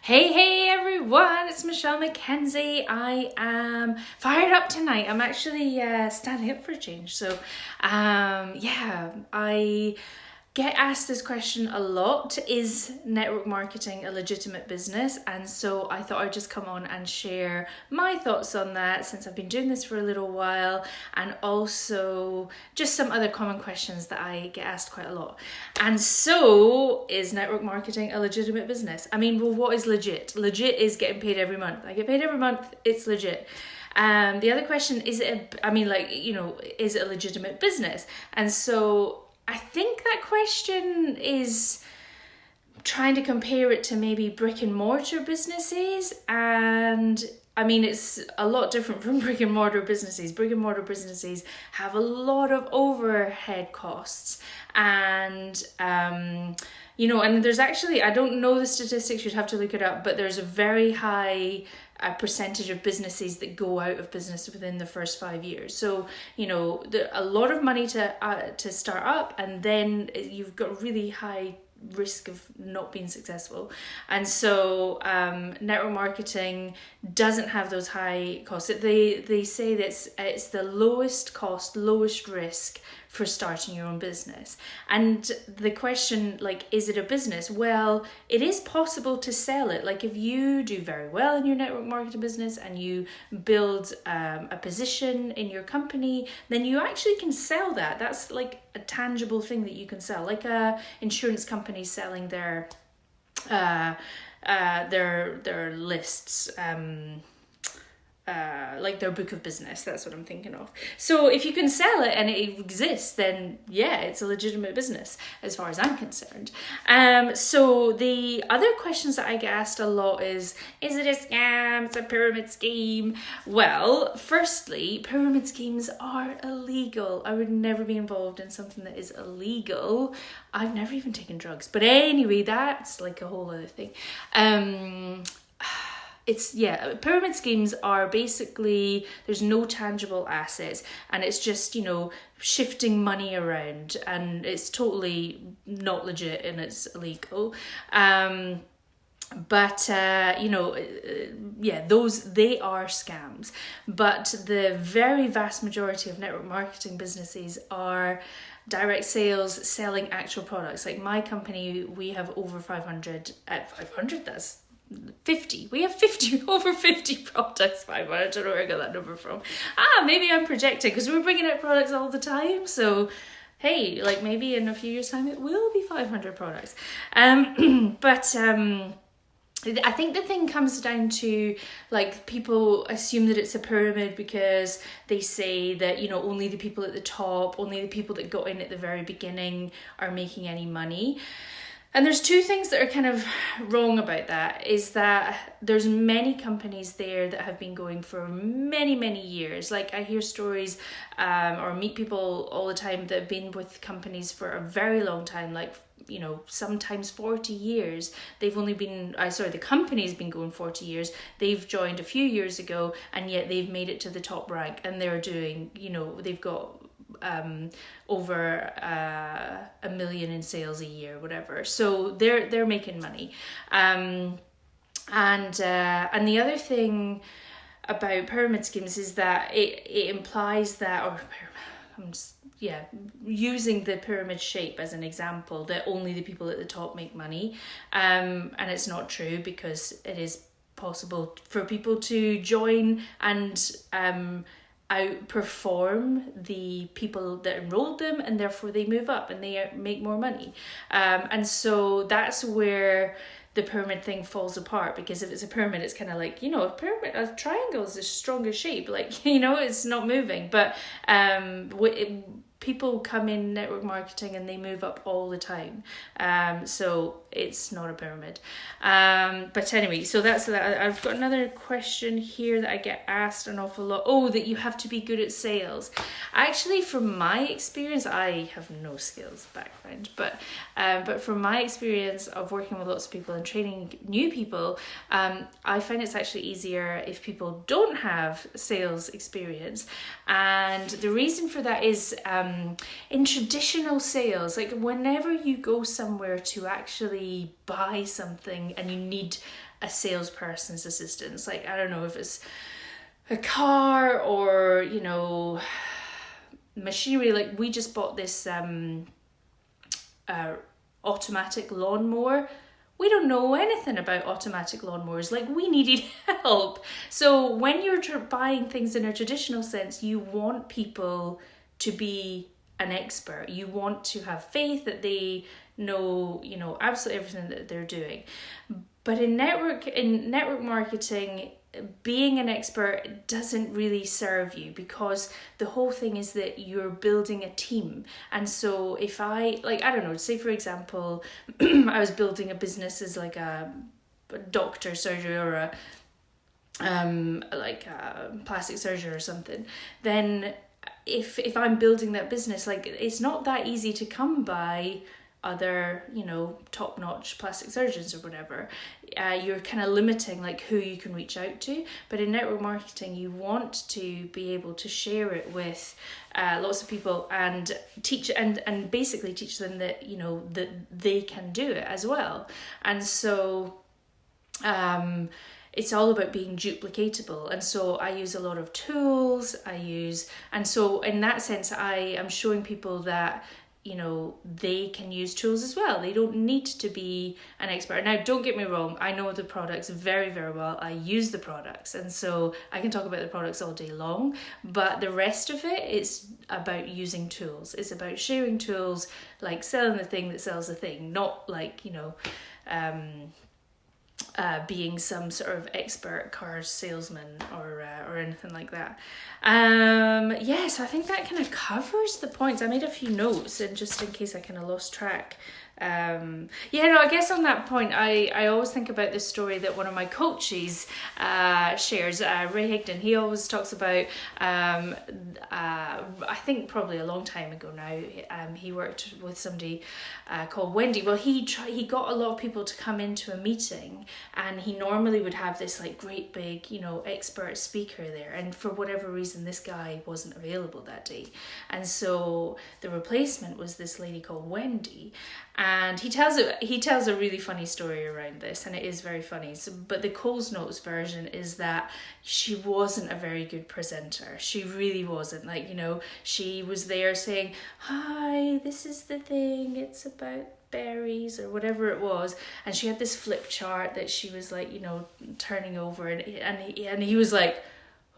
Hey everyone, it's Michelle McKenzie. I am fired up tonight. I'm actually standing up for a change. I get asked this question a lot. Is network marketing a legitimate business? And so I thought I'd just come on and share my thoughts on that since I've been doing this for a little while, and also just some other common questions that I get asked quite a lot. And so, is network marketing a legitimate business? I mean, well, what is legit? Legit is getting paid every month. I get paid every month, it's legit. The other question is, is it a legitimate business? And so I think that question is trying to compare it to maybe brick and mortar businesses, and I mean, it's a lot different from brick and mortar businesses. Brick and mortar businesses have a lot of overhead costs, and and there's actually, I don't know the statistics, you'd have to look it up, but there's a very high percentage of businesses that go out of business within the first 5 years. So, a lot of money to start up, and then you've got really high risk of not being successful. And so network marketing doesn't have those high costs. They say that it's the lowest cost, lowest risk for starting your own business. And the question, is it a business? Well, it is possible to sell it. If you do very well in your network marketing business and you build a position in your company, then you actually can sell that. That's a tangible thing that you can sell, like a insurance company selling their lists, like their book of business. That's what I'm thinking of. So if you can sell it and it exists, then yeah, it's a legitimate business as far as I'm concerned. So the other questions that I get asked a lot is it a scam? It's a pyramid scheme? Well, firstly, pyramid schemes are illegal. I would never be involved in something that is illegal. I've never even taken drugs. But anyway, that's a whole other thing. Pyramid schemes are basically, there's no tangible assets, and it's just, shifting money around, and it's totally not legit and it's illegal. They are scams. But the very vast majority of network marketing businesses are direct sales, selling actual products. Like my company, we have over 500, that's 50. We have over 50 products. 500. I don't know where I got that number from. Maybe I'm projecting because we're bringing out products all the time. So, hey, maybe in a few years' time it will be 500 products. I think the thing comes down to people assume that it's a pyramid because they say that only the people at the top, only the people that got in at the very beginning are making any money. And there's two things that are kind of wrong about that, is that there's many companies there that have been going for many, many years. I hear stories or meet people all the time that have been with companies for a very long time, sometimes 40 years. They've only been, the company's been going 40 years. They've joined a few years ago, and yet they've made it to the top rank, and they're doing, they've got over $1 million in sales a year, whatever. So they're making money. And the other thing about pyramid schemes is that it implies that, using the pyramid shape as an example, that only the people at the top make money. And it's not true, because it is possible for people to join and outperform the people that enrolled them, and therefore they move up and they make more money. And so that's where the pyramid thing falls apart, because if it's a pyramid, it's kind of a triangle is the strongest shape, it's not moving. But people come in network marketing and they move up all the time. So it's not a pyramid. But anyway, so that's that. I've got another question here that I get asked an awful lot. Oh, that you have to be good at sales. Actually, from my experience, I have no skills background, but from my experience of working with lots of people and training new people, I find it's actually easier if people don't have sales experience. And the reason for that is in traditional sales, like whenever you go somewhere to actually buy something and you need a salesperson's assistance, like I don't know if it's a car or, you know, machinery. Like we just bought this automatic lawnmower. We don't know anything about automatic lawnmowers. Like we needed help. So when you're buying things in a traditional sense, you want people to be an expert. You want to have faith that they know, you know, absolutely everything that they're doing. But in network marketing, being an expert doesn't really serve you, because the whole thing is that you're building a team. And so if I don't know, say for example, I was building a business as like a doctor surgery or a plastic surgery or something, then if I'm building that business, like it's not that easy to come by other, you know, top-notch plastic surgeons or whatever. You're kind of limiting like who you can reach out to. But in network marketing, you want to be able to share it with lots of people and teach and basically teach them that, you know, that they can do it as well. And so it's all about being duplicatable. And so I use a lot of tools. And so in that sense, I am showing people that, you know, they can use tools as well. They don't need to be an expert. Now, don't get me wrong, I know the products very, very well. I use the products, and so I can talk about the products all day long, but the rest of it is about using tools. It's about sharing tools, like selling the thing that sells the thing, not like, you know, being some sort of expert car salesman or anything like that. So I think that kind of covers the points. I made a few notes, and just in case I kind of lost track. I guess on that point, I always think about this story that one of my coaches shares, Ray Higdon. He always talks about, I think probably a long time ago now, he worked with somebody called Wendy. Well, he got a lot of people to come into a meeting, and he normally would have this like great big, you know, expert speaker there, and for whatever reason this guy wasn't available that day, and so the replacement was this lady called Wendy. And he tells a really funny story around this, and it is very funny. So, but the Coles Notes version is that she wasn't a very good presenter. She really wasn't. Like, you know, she was there saying, "Hi, this is the thing. It's about berries," or whatever it was, and she had this flip chart that she was like, you know, turning over, and he was like,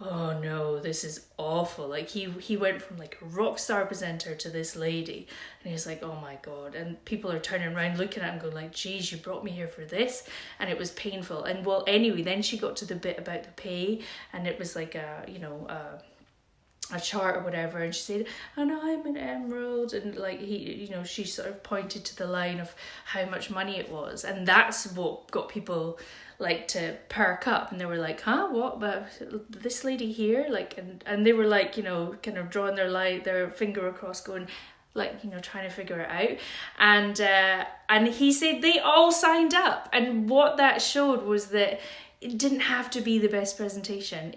"Oh no, this is awful." Like he went from like a rock star presenter to this lady, and he was like, "Oh my God." And people are turning around looking at him going like, "Geez, you brought me here for this?" And it was painful. And well, anyway, then she got to the bit about the pay, and it was like a chart or whatever, and she said, "And I'm an emerald," and like she sort of pointed to the line of how much money it was, and that's what got people like to perk up, and they were like, "Huh, what? But this lady here?" Like, and they were like, you know, kind of drawing their finger across, going like, you know, trying to figure it out. And he said they all signed up, and what that showed was that it didn't have to be the best presentation.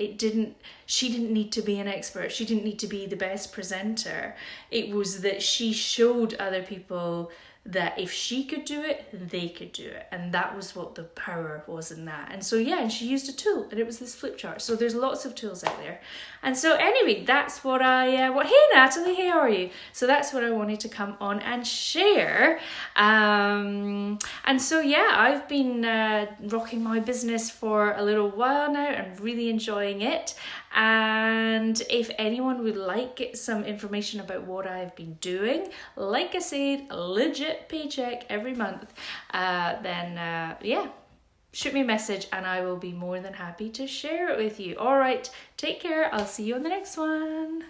She didn't need to be an expert. She didn't need to be the best presenter. It was that she showed other people that if she could do it, they could do it. And that was what the power was in that. And so, yeah, and she used a tool, and it was this flip chart. So there's lots of tools out there. And so anyway, that's what hey Natalie, hey, how are you? So that's what I wanted to come on and share. And so, yeah, I've been rocking my business for a little while now and really enjoying it. And if anyone would like some information about what I've been doing, like I said, a legit paycheck every month, then shoot me a message and I will be more than happy to share it with you. All right, take care. I'll see you on the next one.